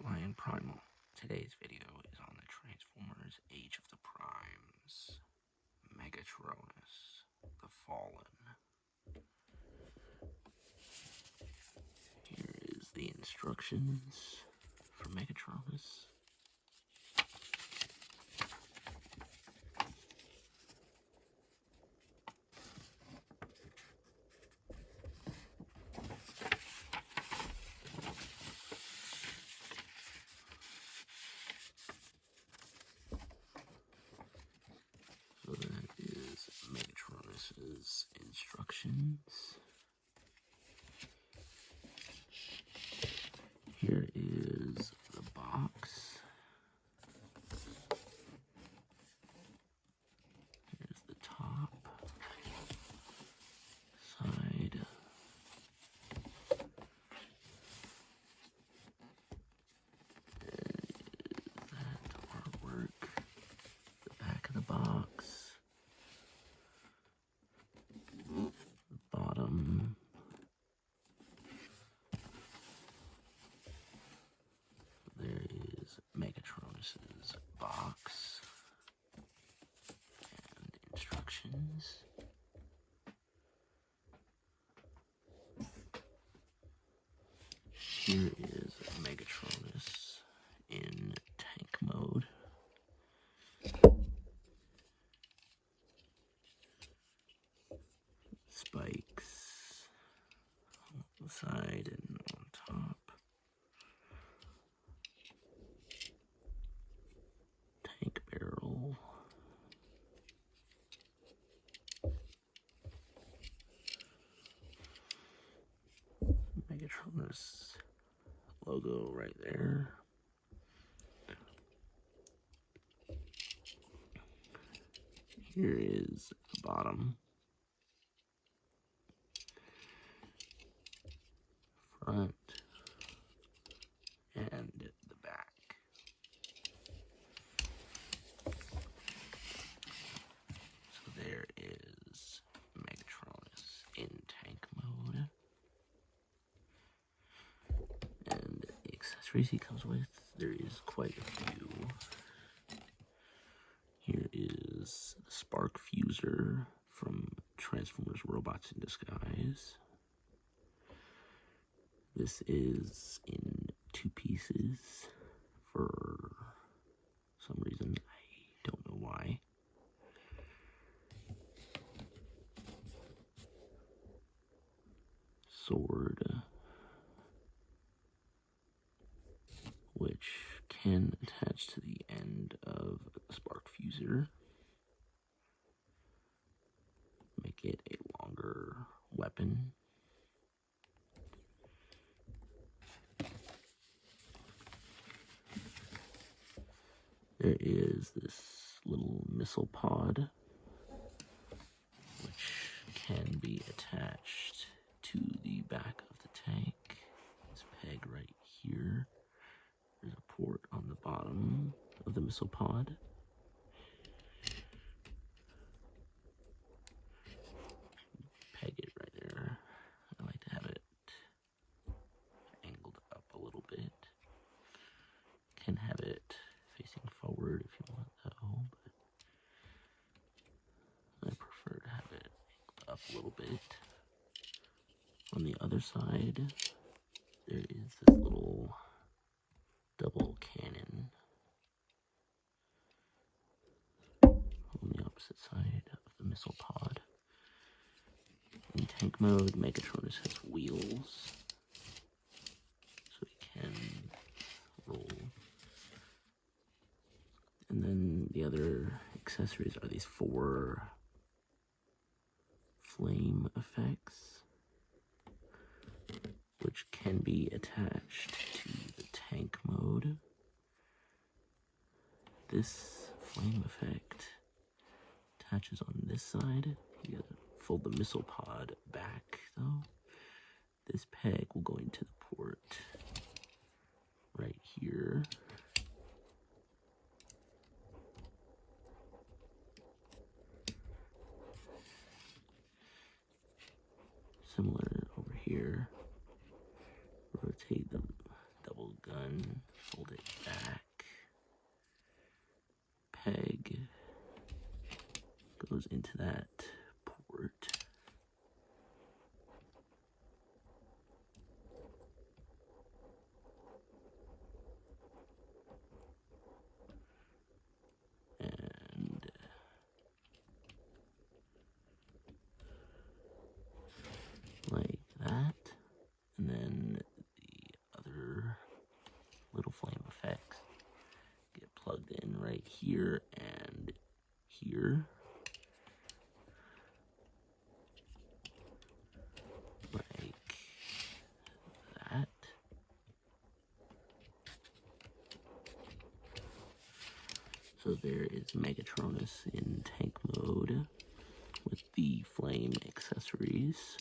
Lion Primal. Today's video is on the Transformers Age of the Primes, Megatronus, the Fallen. Here is the instructions for Megatronus. So that is Megatronus's instructions. Here is the box. Here's the top, side. That artwork. The back of the box. Bottom. There is Megatronus's box and instructions. Here is Megatronus in tank mode. Spikes on the side and on top. Tank barrel. Megatronus logo right there. Here is the bottom. Front and the back. So there is Megatronus in tank mode. And the accessories he comes with, there is quite a few. Here is the Spark Fuser from Transformers Robots in Disguise. This is in 2 pieces for some reason. I don't know why. Sword, which can attach to the end of the Spark Fuser. Make it a longer weapon. There is this little missile pod, which can be attached to the back of the tank. This peg right here. There's a port on the bottom of the missile pod. Peg it right there. I like to have it angled up a little bit. Can have it facing forward if you want though, but I prefer to have it angled up a little bit. On the other side, there is this little double cannon on the opposite side of the missile pod. In tank mode, Megatronus has wheels, so he can roll. And then the other accessories are these 4 flame effects, which can be attached to the tank mode. This flame effect attaches on this side. You gotta fold the missile pod back though. This peg will go into the port right here. Similar over here. Rotate the double gun, fold it back, peg goes into that port. And like that. And then the other little flame effects get plugged in right here and here. Like that. So there is Megatronus in tank mode with the flame accessories.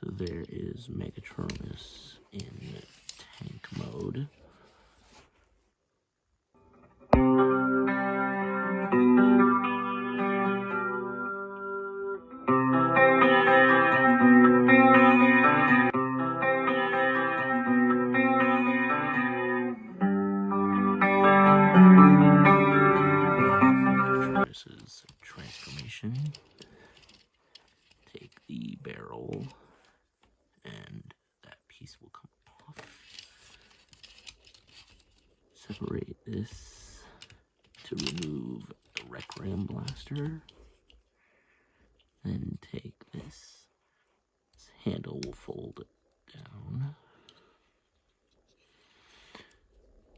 So there is Megatronus in tank mode. Megatronus's transformation. Take the barrel and that piece will come off. Separate this to remove the Rec Ram blaster. Then take this handle will fold down.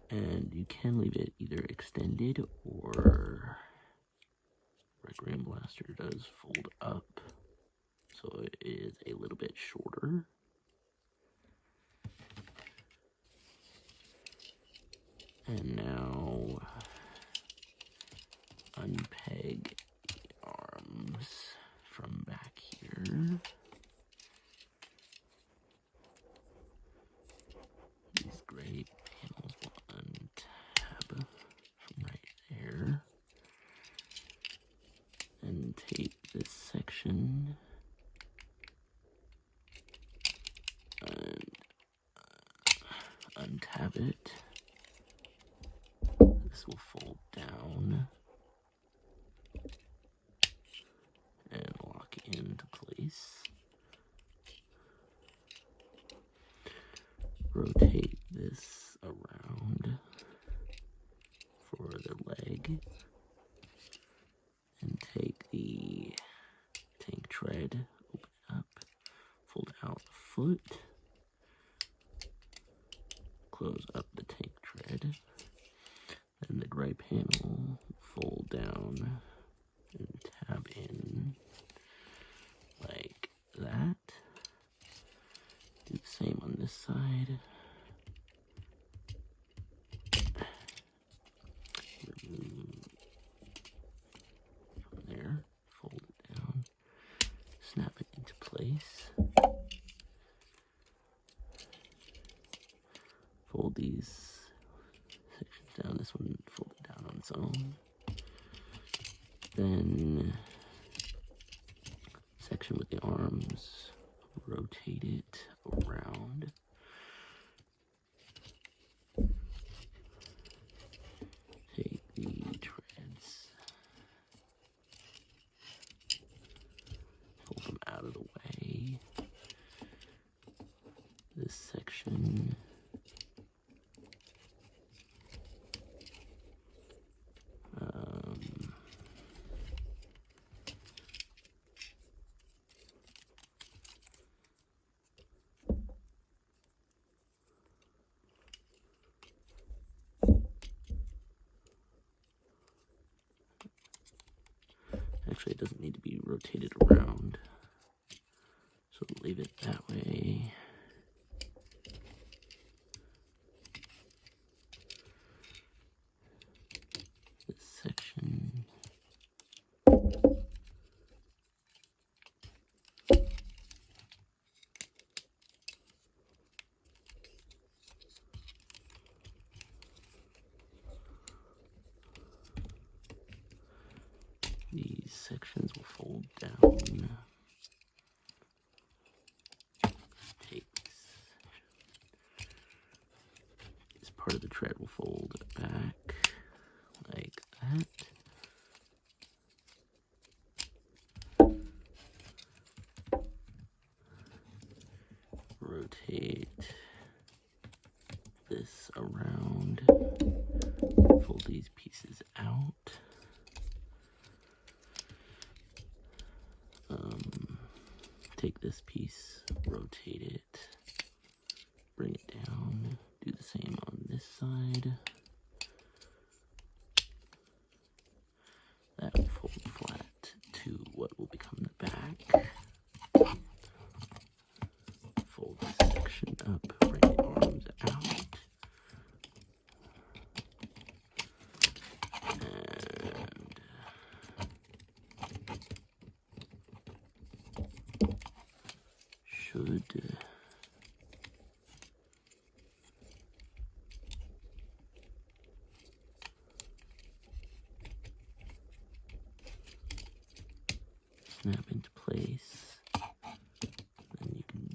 And you can leave it either extended or Rec Ram blaster does fold up. So it is a little bit shorter. And now unpeg the arms from back here. These gray panels will untab from right there. And take this section and untab it. This will fold down and lock into place. Rotate this around for the leg and take the tank tread, open it up, fold out the foot, close up the tank tread, then the gray panel fold down and tab in like that. Do the same on this side. Remove from there, fold it down, snap it into place. Fold these sections down, this one fold it down on its own. Then section with the arms, rotate it around. Take the treads, fold them out of the way. This section actually, it doesn't need to be rotated around, so leave it that way. This section these sections will fold down. Take this part of the tread will fold back like that. Rotate this around, fold these pieces out. Take this piece, rotate it, bring it down, do the same on this side. That will fold flat to what will become the back. Fold this section up, bring the arms out. And should snap into place. Then you can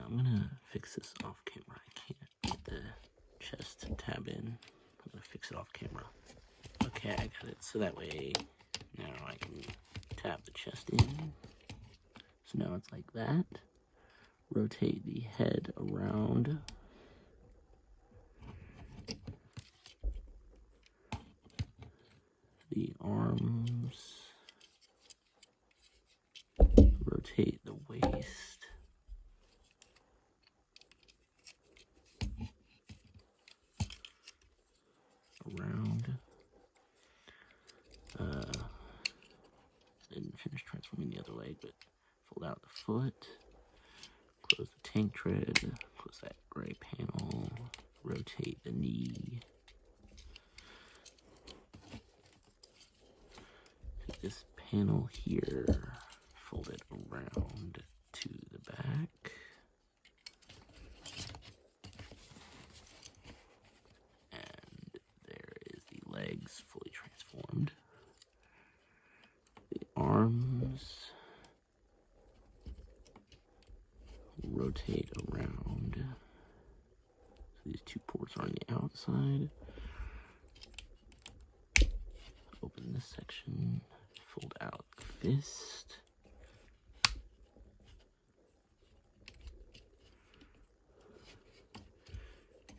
I'm gonna fix this off camera. I can't get the chest tab in. I'm gonna fix it off camera. Okay, I got it. So that way, now I can tab the chest in. So now it's like that. Rotate the head around. The arms. Rotate the waist. Around. Didn't finish transforming the other leg, but fold out the foot. Close the tank tread. Close that gray panel. Rotate the knee. Take this panel here. Fold it around to the back. And there is the legs fully transformed. The arms. Rotate around. So these two ports are on the outside. Open this section. Fold out the fist.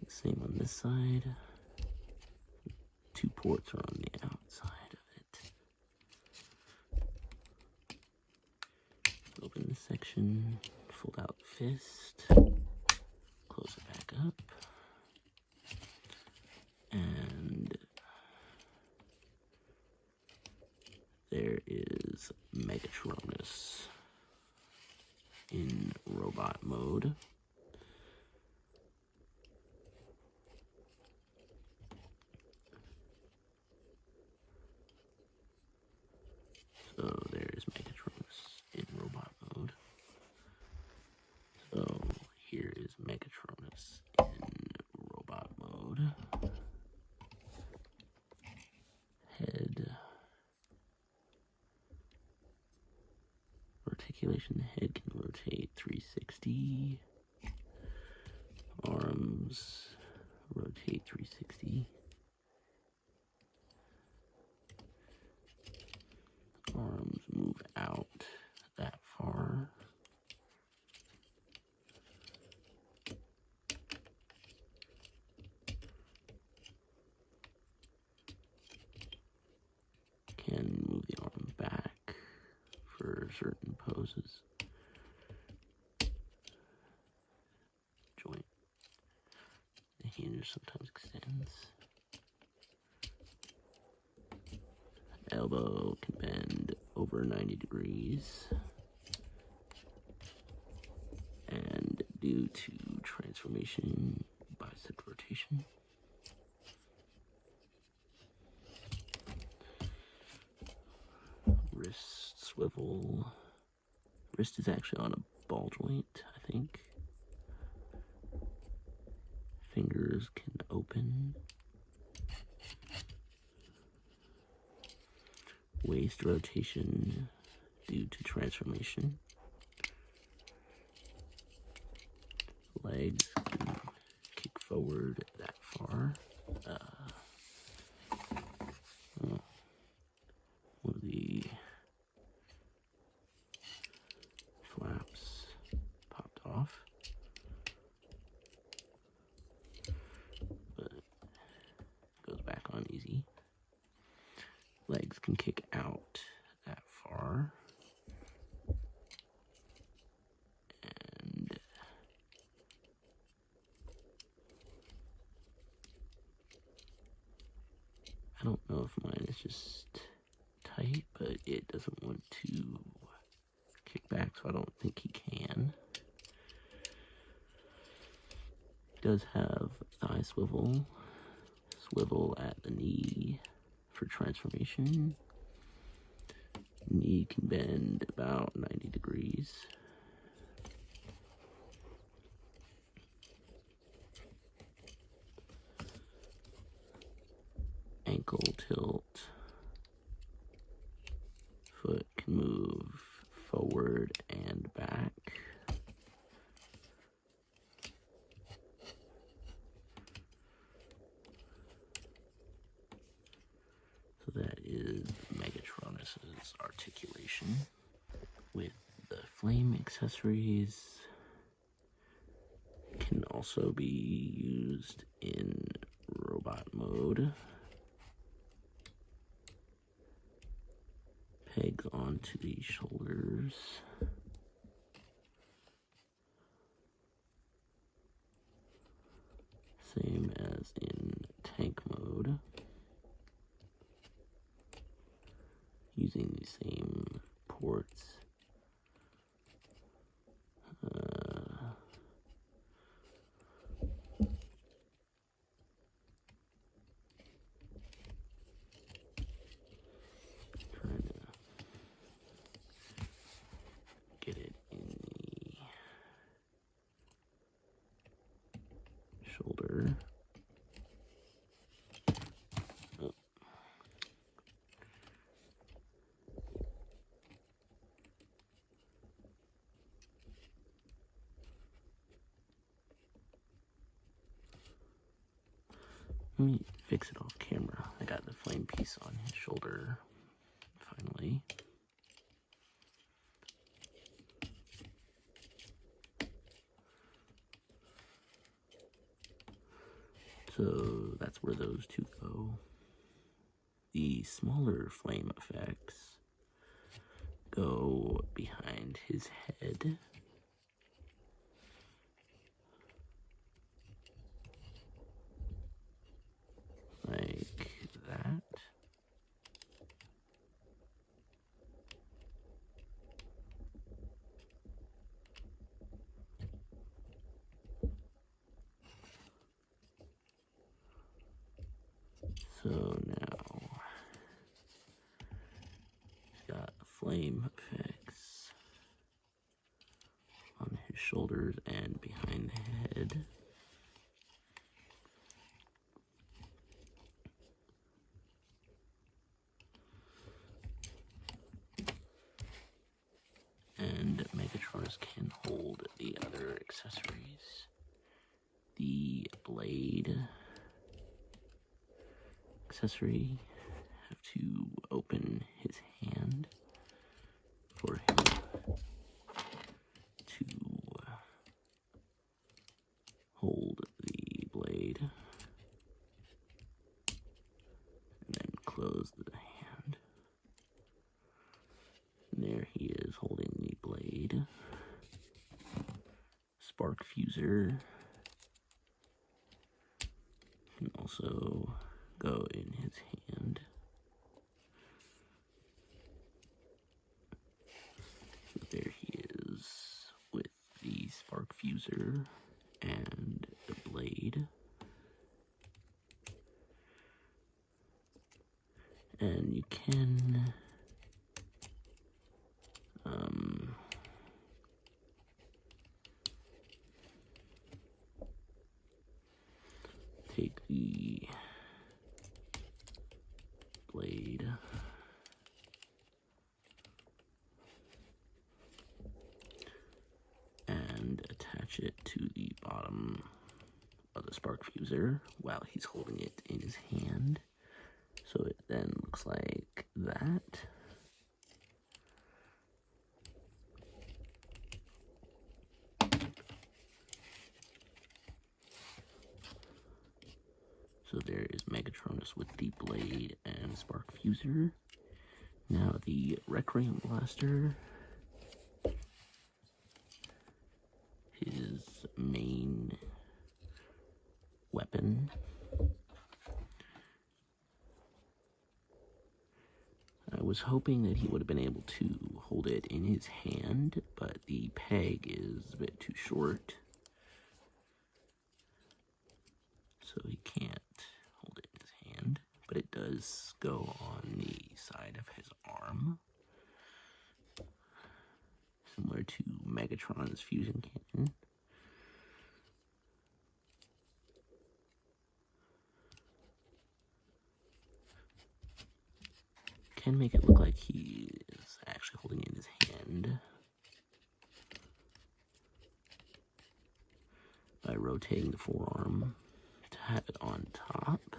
Same on this side. Two ports are on the outside of it. Open this section, fold out the fist, close it back up, and there is Megatronus in robot mode. So there's Megatronus in robot mode. So here is Megatronus in robot mode. Head. Articulation, the head can rotate 360. Arms, rotate 360. Arms move out that far. Can move the arm back for certain poses. Joint. The hinge sometimes extends. Elbow can bend over 90 degrees. And due to transformation, bicep rotation. Wrist swivel. Wrist is actually on a ball joint, I think. Fingers can open. Waist rotation due to transformation. Legs can kick forward that far. One of the flaps popped off, but goes back on easy. Legs can kick out that far. And I don't know if mine is just tight, but it doesn't want to kick back, so I don't think he can. He does have thigh swivel, swivel at the knee for transformation. Knee can bend about 90 degrees. Ankle tilt. Foot can move forward and back. So that is megatronus's articulation. With the flame accessories, can also be used in robot mode. Pegs onto the shoulders. Same as in tank mode. Using the same ports. Trying to get it in the shoulder. Oh. Let me fix it off camera. I got the flame piece on his shoulder, finally. So that's where those two go. The smaller flame effects go behind his head. Like that. So now he's got flame effects on his shoulders and behind the head. And Megatronus can hold the other accessories. The blade accessory, have to open his hand for him to hold the blade, and then close the hand. And there he is holding the blade. Spark fuser can also go in his hand. fuser and the blade. And you can take the blade and attach it to the bottom of the spark fuser while he's holding it in his hand. So it then looks like that. So there is Megatronus with the blade and spark fuser. Now the Requiem blaster, his main weapon. I was hoping that he would have been able to hold it in his hand, but the peg is a bit too short, so he can't hold it in his hand, but it does go on the side of his arm, similar to Megatron's fusion cannon. Can make it look like he is actually holding it in his hand by rotating the forearm to have it on top.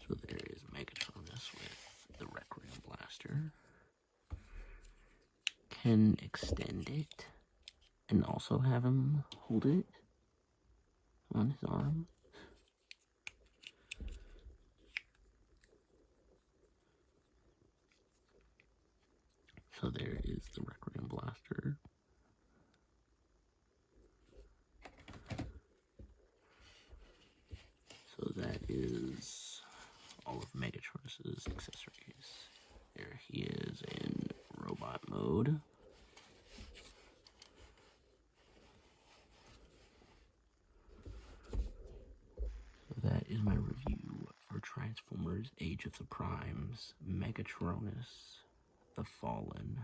So there is Megatronus with the Requiem blaster. Can extend it and also have him hold it on his arm. So there is the Requiem blaster. So that is all of Megatronus's accessories. There he is in robot mode. That is my review for Transformers Age of the Primes, Megatronus, the Fallen.